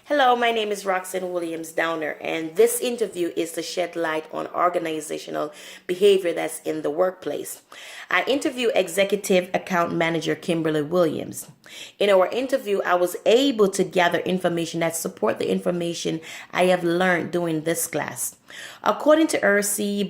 Hello, my name is Roxanne Williams Downer, and this interview is to shed light on organizational behavior that's in the workplace. I interview Executive Account Manager Kimberly Williams. In our interview, I was able to gather information that support the information I have learned during this class. According to R.C.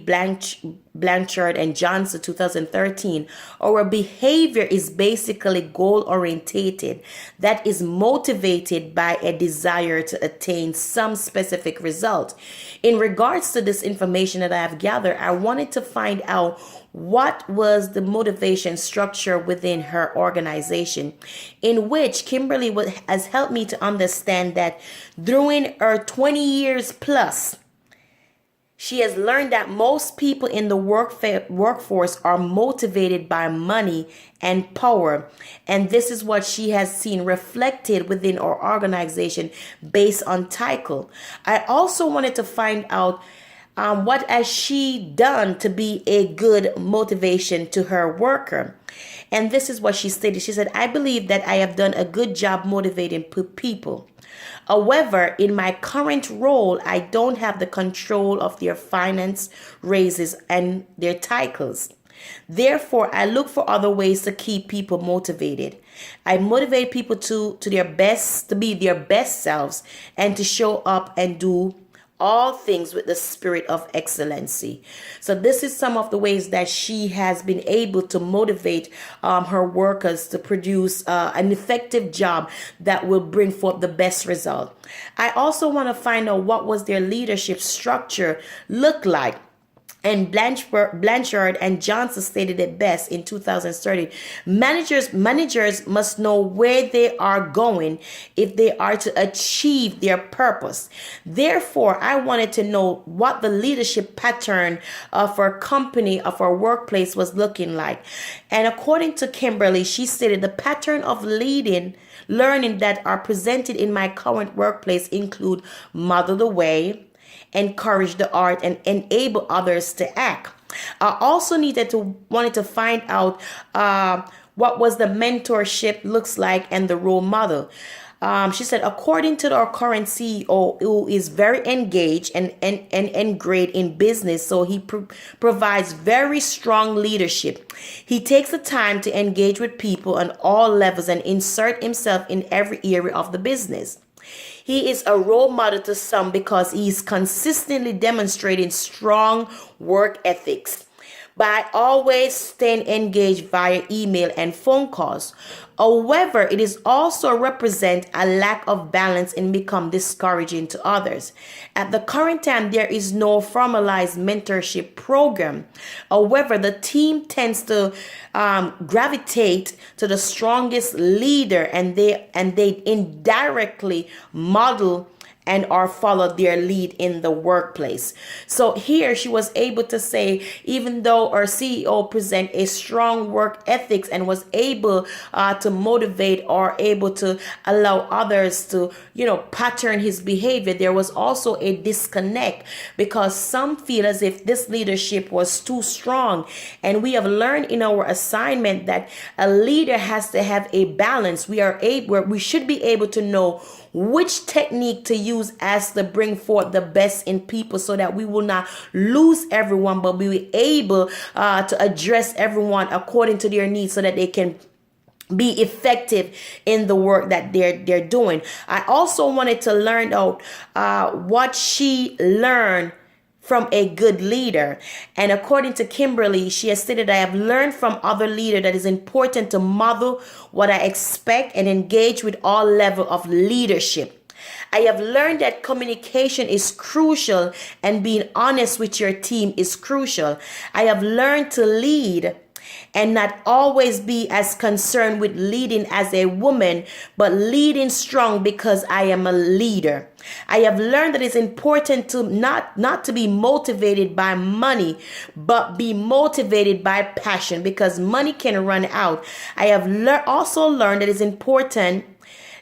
Blanchard and Johnson 2013, our behavior is basically goal orientated, that is motivated by a desire to attain some specific result. In regards to this information that I have gathered, I wanted to find out what was the motivation structure within her organization, in which Kimberly has helped me to understand that during her 20 years plus, she has learned that most people in the workforce are motivated by money and power. And this is what she has seen reflected within our organization based on title. I also wanted to find out what has she done to be a good motivation to her worker. And this is what she stated. She said, I believe that I have done a good job motivating people. However, in my current role, I don't have the control of their finance, raises, and their titles. Therefore, I look for other ways to keep people motivated. I motivate people to their best, to be their best selves, and to show up and do all things with the spirit of excellency. So this is some of the ways that she has been able to motivate her workers to produce an effective job that will bring forth the best result. I also want to find out what was their leadership structure look like. And Blanchard and Johnson stated it best in 2030. Managers must know where they are going if they are to achieve their purpose. Therefore, I wanted to know what the leadership pattern of our company, of our workplace was looking like. And according to Kimberly, she stated the pattern of learning that are presented in my current workplace include model the way, encourage the art, and enable others to act. I also wanted to find out what was the mentorship looks like and the role model. She said, according to our current CEO, who is very engaged and great in business, so he provides very strong leadership. He takes the time to engage with people on all levels and insert himself in every area of the business. He is a role model to some because he is consistently demonstrating strong work ethics by always staying engaged via email and phone calls. However, it is also represent a lack of balance and become discouraging to others. At the current time, there is no formalized mentorship program. However, the team tends to gravitate to the strongest leader, and they indirectly model and or follow their lead in the workplace. So here she was able to say, even though our CEO present a strong work ethics and was able to motivate or able to allow others to, pattern his behavior, there was also a disconnect because some feel as if this leadership was too strong. And we have learned in our assignment that a leader has to have a balance. We should be able to know which technique to use as to bring forth the best in people so that we will not lose everyone, but we will be able to address everyone according to their needs so that they can be effective in the work that they're doing. I also wanted to learn out what she learned from a good leader. And according to Kimberly, she has stated, I have learned from other leaders that it's important to model what I expect and engage with all level of leadership. I have learned that communication is crucial and being honest with your team is crucial. I have learned to lead and not always be as concerned with leading as a woman, but leading strong because I am a leader. I have learned that it's important to not to be motivated by money, but be motivated by passion because money can run out. I have also learned that it's important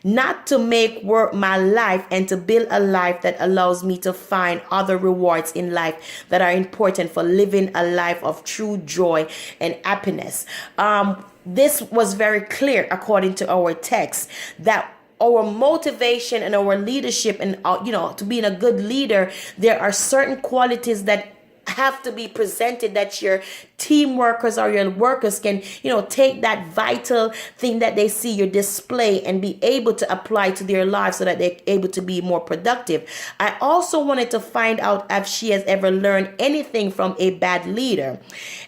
not to make work my life and to build a life that allows me to find other rewards in life that are important for living a life of true joy and happiness. This was very clear according to our text that our motivation and our leadership and to being a good leader, there are certain qualities that have to be presented that your team workers or your workers can take that vital thing that they see you display and be able to apply to their lives so that they're able to be more productive. I also wanted to find out if she has ever learned anything from a bad leader.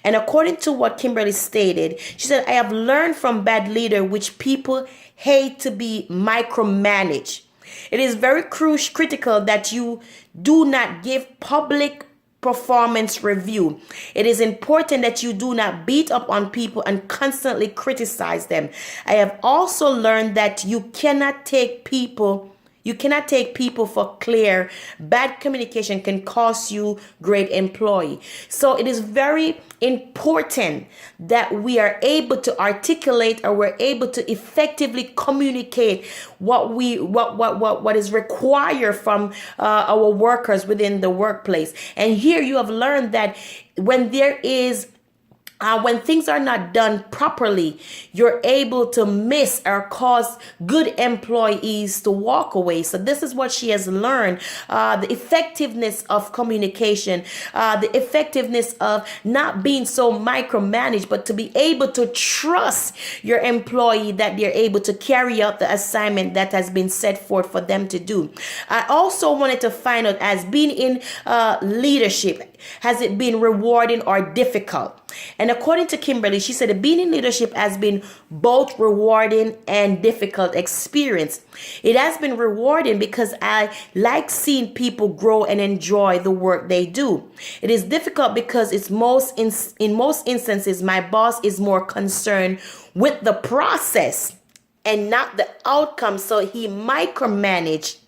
And according to what Kimberly stated, she said, I have learned from bad leader which people hate to be micromanaged. It is very critical that you do not give public performance review. It is important that you do not beat up on people and constantly criticize them. I have also learned that you cannot take people for clear. Bad communication can cost you great employee. So it is very important that we are able to articulate, or we're able to effectively communicate what is required from our workers within the workplace. And here you have learned that when things are not done properly, you're able to miss or cause good employees to walk away. So this is what she has learned, the effectiveness of communication, the effectiveness of not being so micromanaged, but to be able to trust your employee that they're able to carry out the assignment that has been set forth for them to do. I also wanted to find out, as being in leadership, has it been rewarding or difficult? And according to Kimberly, she said being in leadership has been both rewarding and difficult experience. It has been rewarding because I like seeing people grow and enjoy the work they do. It is difficult because in most instances, my boss is more concerned with the process and not the outcome. So he micromanaged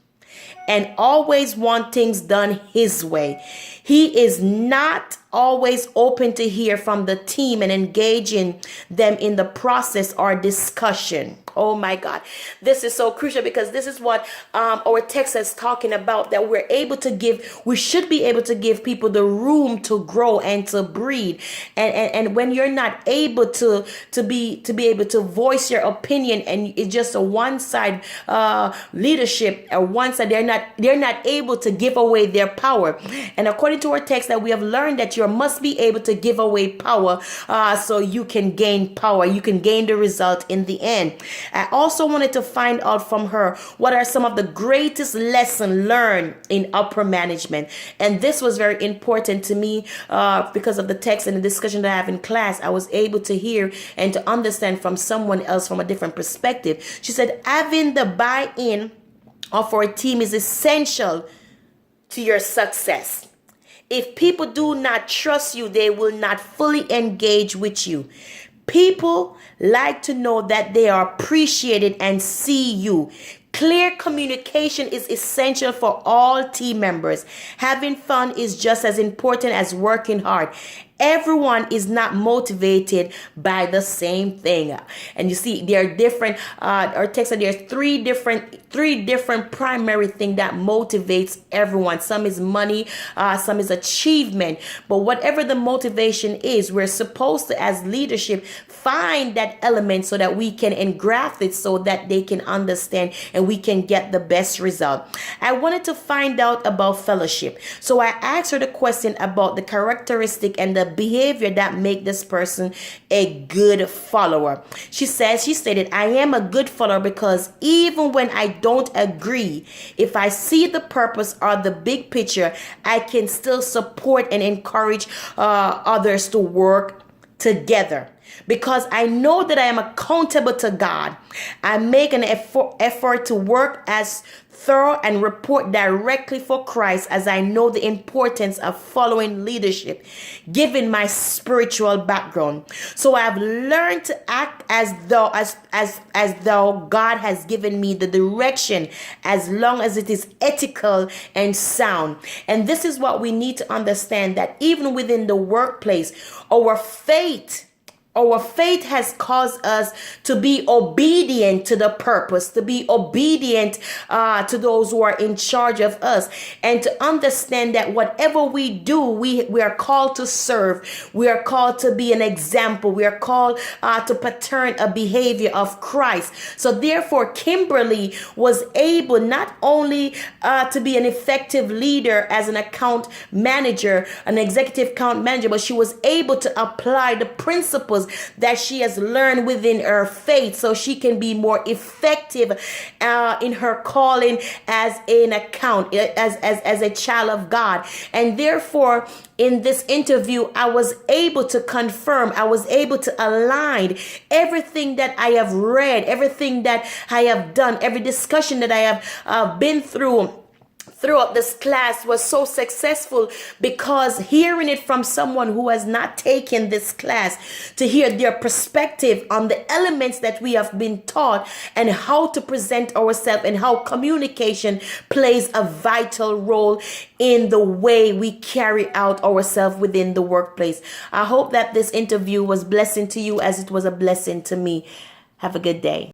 and always want things done his way. He is not always open to hear from the team and engaging them in the process or discussion. Oh my God. This is so crucial, because this is what our text is talking about, that we should be able to give people the room to grow and to breathe. And when you're not able to be able to voice your opinion, and it's just a one side leadership, or one side, they're not able to give away their power. And according to our text, that we have learned that you must be able to give away power, so you can gain power, you can gain the result in the end. I also wanted to find out from her what are some of the greatest lessons learned in upper management. And this was very important to me because of the text and the discussion that I have in class. I was able to hear and to understand from someone else from a different perspective. She said, having the buy-in of our team is essential to your success. If people do not trust you, they will not fully engage with you. People like to know that they are appreciated and see you. Clear communication is essential for all team members. Having fun is just as important as working hard. Everyone is not motivated by the same thing. And you see, there are different, our text said there's three different primary things that motivates everyone. Some is money, some is achievement. But whatever the motivation is, we're supposed to, as leadership, find that element so that we can engraft it so that they can understand and we can get the best result. I wanted to find out about fellowship. So I asked her the question about the characteristic and the behavior that make this person a good follower. She stated, I am a good follower because even when I don't agree, if I see the purpose or the big picture, I can still support and encourage others to work together. Because I know that I am accountable to God, I make an effort to work as thorough and report directly for Christ, as I know the importance of following leadership, given my spiritual background. So I have learned to act as though God has given me the direction, as long as it is ethical and sound. And this is what we need to understand, that even within the workplace, our faith Our faith has caused us to be obedient to the purpose, to be obedient to those who are in charge of us, and to understand that whatever we do, we are called to serve. We are called to be an example. We are called to pattern a behavior of Christ. So therefore, Kimberly was able not only to be an effective leader as an account manager, an executive account manager, but she was able to apply the principles that she has learned within her faith so she can be more effective in her calling as an account, as a child of God. And therefore, in this interview, I was able to confirm, I was able to align everything that I have read, everything that I have done, every discussion that I have been throughout this class was so successful, because hearing it from someone who has not taken this class, to hear their perspective on the elements that we have been taught and how to present ourselves and how communication plays a vital role in the way we carry out ourselves within the workplace. I hope that this interview was blessing to you as it was a blessing to me. Have a good day.